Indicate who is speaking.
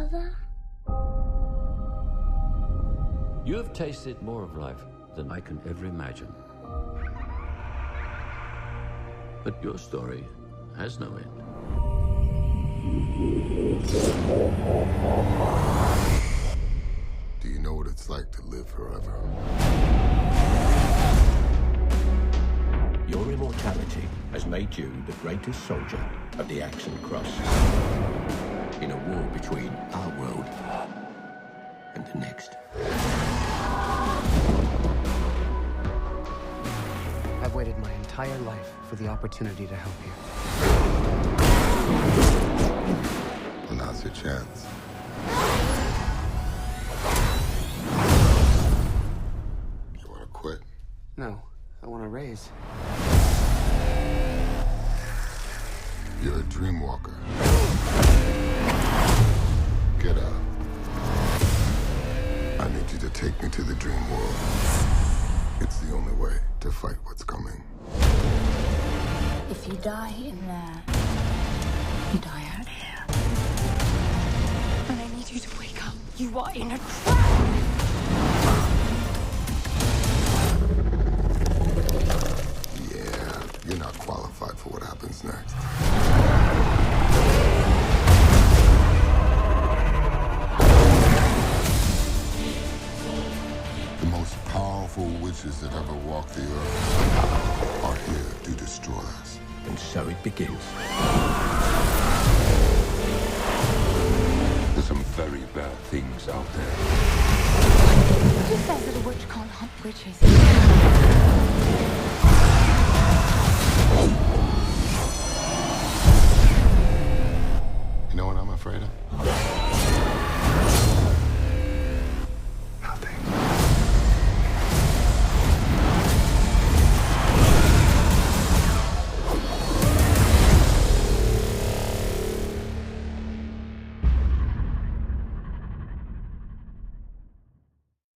Speaker 1: Father?
Speaker 2: You have tasted more of life than I can ever imagine. But your story has no end.
Speaker 3: Do you know what it's like to live forever?
Speaker 4: Your immortality has made you the greatest soldier of the Axon Cross in a war between our world and the next.
Speaker 5: I've waited my entire life for the opportunity to help you.
Speaker 3: Well, now's your chance. You want to quit?
Speaker 5: No, I want to raise.
Speaker 3: You're a dream walker. Get up. I need you to take me to the dream world. It's the only way to fight what's coming.
Speaker 1: If you die in there, you die out here. And I need you to wake up. You are in a trap!
Speaker 3: Yeah, you're not qualified for what happens next. The most powerful witches that ever walked the earth are here to destroy us.
Speaker 4: And so it begins.
Speaker 6: There's some very bad things out there.
Speaker 1: Who says that a witch can't hunt witches?